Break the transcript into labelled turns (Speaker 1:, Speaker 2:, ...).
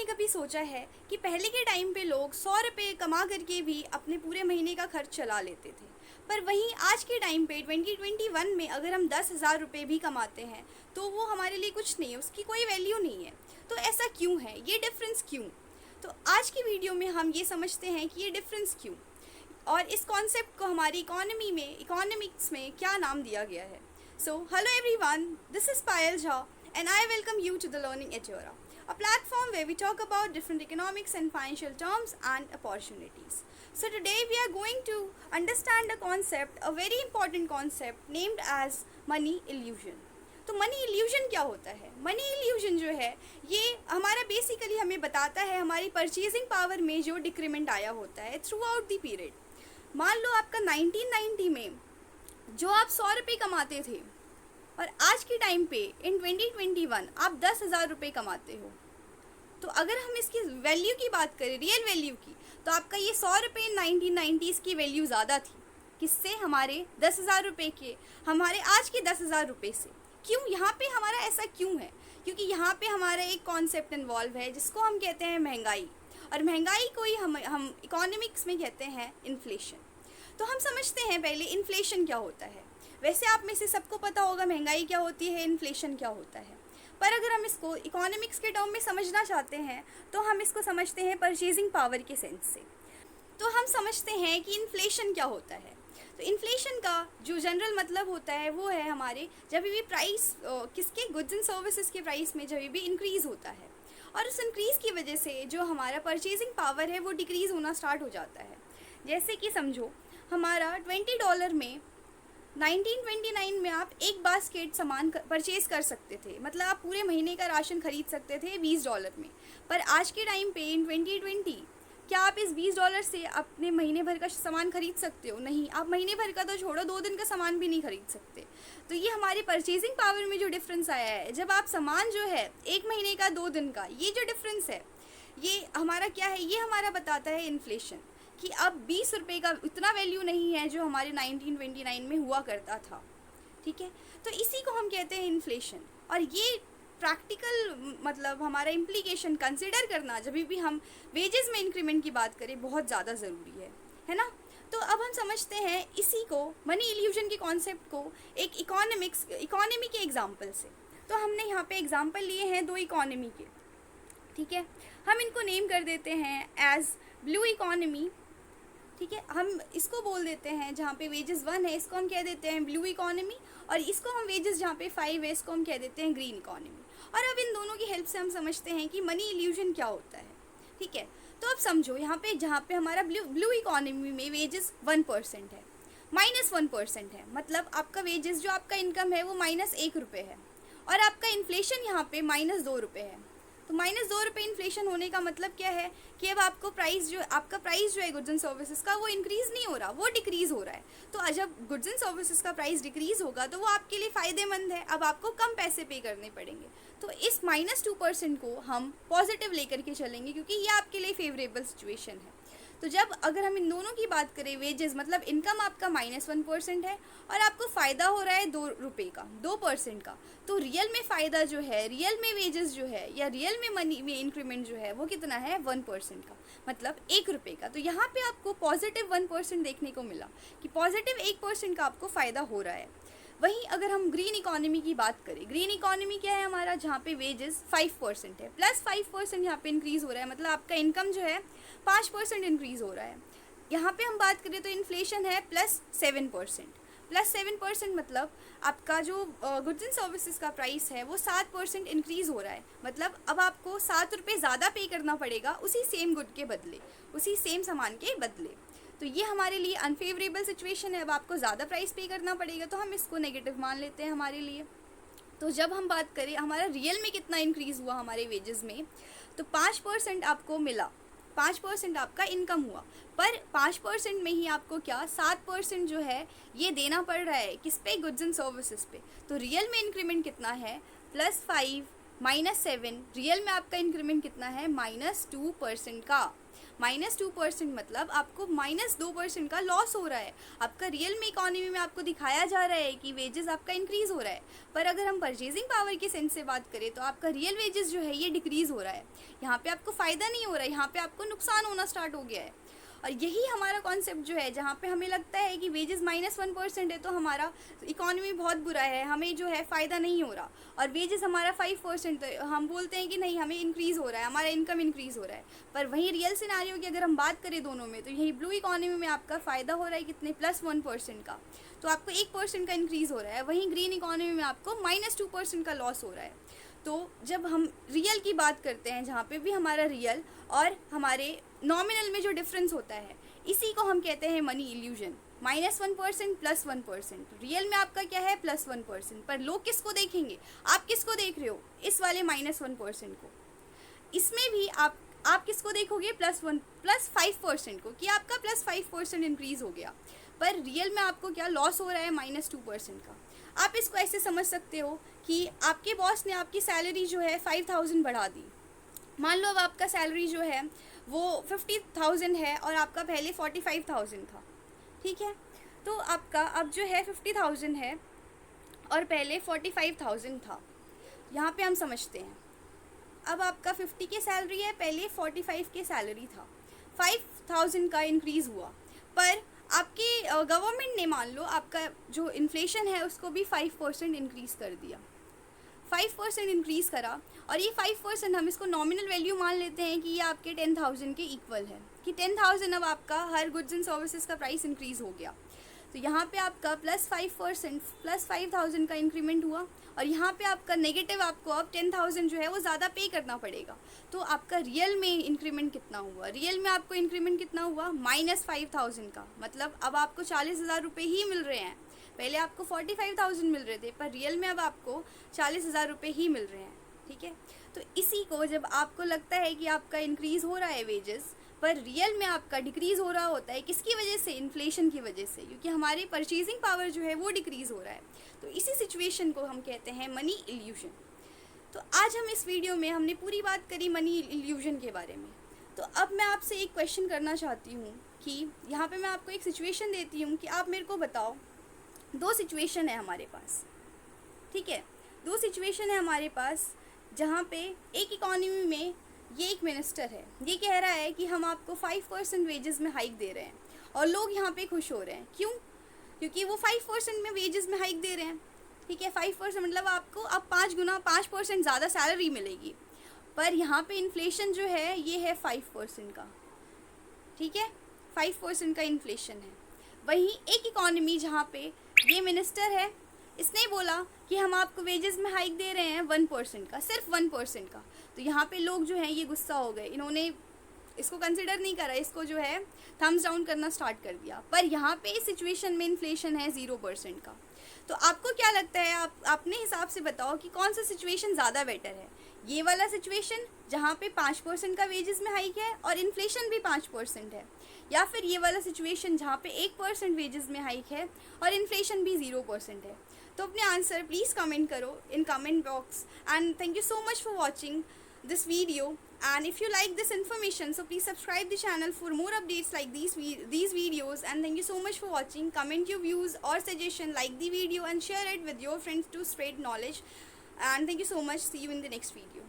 Speaker 1: कभी सोचा है कि पहले के टाइम पे लोग 100 रुपये कमा करके भी अपने पूरे महीने का खर्च चला लेते थे, पर वहीं आज के टाइम पे 2021 में अगर हम 10,000 रुपये भी कमाते हैं तो वो हमारे लिए कुछ नहीं है, उसकी कोई वैल्यू नहीं है। तो ऐसा क्यों है, ये डिफरेंस क्यों? तो आज की वीडियो में हम ये समझते हैं कि ये डिफरेंस क्यों और इस कॉन्सेप्ट को हमारी इकोनॉमिक्स में क्या नाम दिया गया है। So hello everyone, this is Payal Jha and I welcome you to the Learning Edura, a platform where we talk about different economics and financial terms and opportunities. So today we are going to understand a concept, a very important concept named as money illusion. तो money illusion क्या होता है? Money illusion जो है ये हमारा basically हमें बताता है हमारी परचेजिंग पावर में जो डिक्रीमेंट आया होता है थ्रू आउट द पीरियड। मान लो आपका 1990 में जो आप 100 रुपये कमाते थे और आज के टाइम पे इन 2021 आप 10,000 रुपये कमाते हो, तो अगर हम इसकी वैल्यू की बात करें, रियल वैल्यू की, तो आपका ये 100 रुपये 1990s की वैल्यू ज़्यादा थी किससे? हमारे 10,000 रुपये के, हमारे आज के 10,000 रुपये से। क्यों? यहाँ पे हमारा ऐसा क्यों है? क्योंकि यहाँ पे हमारा एक कॉन्सेप्ट इन्वॉल्व है जिसको हम कहते हैं महंगाई, और महंगाई को ही हम इकोनॉमिक्स में कहते हैं इन्फ्लेशन। तो हम समझते हैं पहले इन्फ्लेशन क्या होता है। वैसे आप में से सबको पता होगा महंगाई क्या होती है, इन्फ्लेशन क्या होता है, पर अगर हम इसको इकोनॉमिक्स के टर्म में समझना चाहते हैं तो हम इसको समझते हैं परचेजिंग पावर के सेंस से। तो हम समझते हैं कि इन्फ्लेशन क्या होता है। तो इन्फ्लेशन का जो जनरल मतलब होता है वो है हमारे जब भी प्राइस किसके, गुड्स एंड सर्विसेज के प्राइस में जब भी इंक्रीज़ होता है, और उस इंक्रीज़ की वजह से जो हमारा परचेजिंग पावर है वो डिक्रीज़ होना स्टार्ट हो जाता है। जैसे कि समझो हमारा $20 में 1929 में आप एक बास्केट सामान परचेज कर सकते थे, मतलब आप पूरे महीने का राशन खरीद सकते थे $20 में। पर आज के टाइम पे इन 2020 क्या आप इस $20 से अपने महीने भर का सामान खरीद सकते हो? नहीं, आप महीने भर का तो छोड़ो, 2 दिन का सामान भी नहीं खरीद सकते। तो ये हमारी परचेजिंग पावर में जो डिफरेंस आया है, जब आप सामान जो है 1 महीने का 2 दिन का, ये जो डिफरेंस है ये हमारा क्या है? ये हमारा बताता है इन्फ्लेशन, कि अब 20 रुपये का उतना वैल्यू नहीं है जो हमारे 1929 में हुआ करता था। ठीक है, तो इसी को हम कहते हैं इन्फ्लेशन। और ये प्रैक्टिकल मतलब हमारा इम्प्लीकेशन कंसिडर करना जब भी हम वेजेस में इंक्रीमेंट की बात करें बहुत ज़्यादा ज़रूरी है ना। तो अब हम समझते हैं इसी को, मनी इल्यूजन के कॉन्सेप्ट को एक इकोनॉमी के एग्जाम्पल से। तो हमने यहाँ पे एग्जाम्पल लिए हैं 2 इकोनॉमी के। ठीक है, हम इनको नेम कर देते हैं एज ब्लू इकोनॉमी। ठीक है, हम इसको बोल देते हैं जहाँ पे वेजेस 1 है इसको हम कह देते हैं ब्लू इकोनॉमी, और इसको हम वेजेस जहाँ पे 5 है इसको हम कह देते हैं ग्रीन इकोनॉमी। और अब इन दोनों की हेल्प से हम समझते हैं कि मनी इल्यूजन क्या होता है। ठीक है, तो अब समझो यहाँ पे जहाँ पे हमारा ब्लू इकोनॉमी में वेजेस 1% है, -1% है, मतलब आपका वेजेस जो आपका इनकम है वो -1 रुपये है, और आपका इन्फ्लेशन यहाँ पे -2 रुपये है। तो -2 रुपये इन्फ्लेशन होने का मतलब क्या है कि अब आपका प्राइस जो है गुड्स एंड सर्विसेज का वो इंक्रीज़ नहीं हो रहा, वो डिक्रीज़ हो रहा है। तो जब गुड्स एंड सर्विसेज का प्राइस डिक्रीज़ होगा तो वो आपके लिए फ़ायदेमंद है, अब आपको कम पैसे पे करने पड़ेंगे। तो इस -2% को हम पॉजिटिव लेकर के चलेंगे क्योंकि ये आपके लिए फेवरेबल सिचुएशन है। तो जब अगर हम इन दोनों की बात करें, वेजेस मतलब इनकम आपका -1% है और आपको फ़ायदा हो रहा है 2 रुपये का, 2% का, तो रियल में फ़ायदा जो है, रियल में वेजेस जो है या रियल में मनी में इंक्रीमेंट जो है वो कितना है? 1% का, मतलब 1 रुपये का। तो यहाँ पे आपको पॉजिटिव 1% देखने को मिला कि पॉजिटिव 1% का आपको फ़ायदा हो रहा है। वहीं अगर हम ग्रीन इकोनॉमी की बात करें, ग्रीन इकोनॉमी क्या है हमारा? जहाँ पे वेजेस 5% है, +5% यहाँ पे इंक्रीज़ हो रहा है, मतलब आपका इनकम जो है 5% इंक्रीज़ हो रहा है। यहाँ पे हम बात करें तो इन्फ्लेशन है +7%, +7% मतलब आपका जो गुड्स एंड सर्विसेज का प्राइस है वो 7% इंक्रीज़ हो रहा है, मतलब अब आपको 7 रुपये ज़्यादा पे करना पड़ेगा उसी सेम गुड के बदले, उसी सेम सामान के बदले। तो ये हमारे लिए अनफेवरेबल सिचुएशन है, अब आपको ज़्यादा प्राइस पे करना पड़ेगा, तो हम इसको नेगेटिव मान लेते हैं हमारे लिए। तो जब हम बात करें हमारा रियल में कितना इंक्रीज़ हुआ हमारे वेजेस में, तो 5% आपको मिला, 5% आपका इनकम हुआ, पर 5% में ही आपको क्या 7% जो है ये देना पड़ रहा है किस पे? गुड्स एंड सर्विसेज पे। तो रियल में इंक्रीमेंट कितना है? +5 -7, रियल में आपका इंक्रीमेंट कितना है, -2% का। -2% मतलब आपको -2% का लॉस हो रहा है। आपका रियल में इकोनॉमी में आपको दिखाया जा रहा है कि वेजेस आपका इंक्रीज़ हो रहा है, पर अगर हम परचेजिंग पावर के सेंस से बात करें तो आपका रियल वेजेस जो है ये डिक्रीज़ हो रहा है। यहाँ पे आपको फ़ायदा नहीं हो रहा है, यहाँ पे आपको नुकसान होना स्टार्ट हो गया है। और यही हमारा कॉन्सेप्ट जो है, जहाँ पे हमें लगता है कि वेजेस -1% है तो हमारा इकोनॉमी बहुत बुरा है, हमें जो है फ़ायदा नहीं हो रहा, और वेजेस हमारा 5% तो हम बोलते हैं कि नहीं हमें इंक्रीज़ हो रहा है, हमारा इनकम इंक्रीज़ हो रहा है। पर वहीं रियल सिनारियो की अगर हम बात करें दोनों में, तो यही ब्लू इकोनॉमी में आपका फ़ायदा हो रहा है कितने, +1% का, तो आपको 1% का इंक्रीज़ हो रहा है। वहीं ग्रीन इकोनॉमी में आपको -2% का लॉस हो रहा है। तो जब हम रियल की बात करते हैं, जहाँ पे भी हमारा रियल और हमारे नॉमिनल में जो डिफरेंस होता है, इसी को हम कहते हैं मनी इल्यूजन। -1% +1%, रियल में आपका क्या है, +1%, पर लोग किसको देखेंगे, आप किसको देख रहे हो, इस वाले -1% को। इसमें भी आप किसको देखोगे, +5% को, कि आपका +5% इंक्रीज़ हो गया, पर रियल में आपको क्या लॉस हो रहा है, -2% का। आप इसको ऐसे समझ सकते हो कि आपके बॉस ने आपकी सैलरी जो है 5000 बढ़ा दी। मान लो अब आपका सैलरी जो है वो 50,000 है और आपका पहले 45,000 था, ठीक है। तो आपका अब जो है 50,000 है और पहले 45,000 था। यहाँ पे हम समझते हैं, अब आपका 50 की सैलरी है, पहले 45 की सैलरी था, 5,000 का इंक्रीज़ हुआ, पर आपकी गवर्नमेंट ने मान लो आपका जो इन्फ्लेशन है उसको भी 5% इंक्रीज़ कर दिया, 5% इंक्रीज़ करा, और ये 5% हम इसको नॉमिनल वैल्यू मान लेते हैं कि ये आपके 10,000 के इक्वल है, कि 10,000 अब आपका हर गुड्स एंड सर्विसेज का प्राइस इंक्रीज़ हो गया। तो यहाँ पे आपका +5% +5,000 का इंक्रीमेंट हुआ, और यहाँ पे आपका नेगेटिव, आपको अब 10,000 जो है वो ज़्यादा पे करना पड़ेगा। तो आपका रियल में इंक्रीमेंट कितना हुआ, रियल में आपको इंक्रीमेंट कितना हुआ, -5,000 का, मतलब अब आपको 40,000 रुपये ही मिल रहे हैं। पहले आपको 45,000 मिल रहे थे, पर रियल में अब आपको 40,000 रुपये ही मिल रहे हैं, ठीक है। तो इसी को जब आपको लगता है कि आपका इंक्रीज़ हो रहा है वेजेस, पर रियल में आपका डिक्रीज़ हो रहा होता है, किसकी वजह से, इन्फ्लेशन की वजह से, क्योंकि हमारी परचेजिंग पावर जो है वो डिक्रीज़ हो रहा है। तो इसी सिचुएशन को हम कहते हैं मनी इल्यूशन। तो आज हम इस वीडियो में हमने पूरी बात करी मनी इल्यूशन के बारे में। तो अब मैं आपसे एक क्वेश्चन करना चाहती हूँ कि यहाँ पे मैं आपको एक सिचुएशन देती हूँ कि आप मेरे को बताओ, दो सिचुएशन है हमारे पास, ठीक है, दो सिचुएशन है हमारे पास, जहाँ पे एक इकोनॉमी में ये एक मिनिस्टर है, ये कह रहा है कि हम आपको 5% वेजेस में हाइक दे रहे हैं, और लोग यहाँ पे खुश हो रहे हैं। क्यों? क्योंकि वो 5% में वेजेस में हाइक दे रहे हैं, ठीक है। 5% मतलब आपको अब 5% ज़्यादा सैलरी मिलेगी, पर यहाँ पे इन्फ्लेशन जो है ये है 5% का, ठीक है, 5% का इन्फ्लेशन है। वहीं एक इकोनॉमी जहाँ पे ये मिनिस्टर है, इसने बोला कि हम आपको वेजेस में हाइक दे रहे हैं 1% का, सिर्फ 1% का। तो यहाँ पे लोग जो हैं ये गुस्सा हो गए, इन्होंने इसको कंसिडर नहीं करा, इसको जो है थम्स डाउन करना स्टार्ट कर दिया। पर यहाँ पे इस सिचुएशन में इन्फ्लेशन है 0% का। तो आपको क्या लगता है, आप अपने हिसाब से बताओ कि कौन सा सिचुएशन ज़्यादा बेटर है, ये वाला सिचुएशन जहाँ पे 5% का वेजेस में हाइक है और इन्फ्लेशन भी 5% है, या फिर ये वाला सिचुएशन जहाँ पे 1% वेजेस में हाइक है और इन्फ्लेशन भी 0% है। तो अपने आंसर प्लीज़ कमेंट करो in comment box, and thank you so much for watching this video. And if you like this information, so please subscribe the channel for more updates like these videos. And thank you so much for watching. Comment your views or suggestion, like the video and share it with your friends to spread knowledge. And thank you so much. See you in the next video.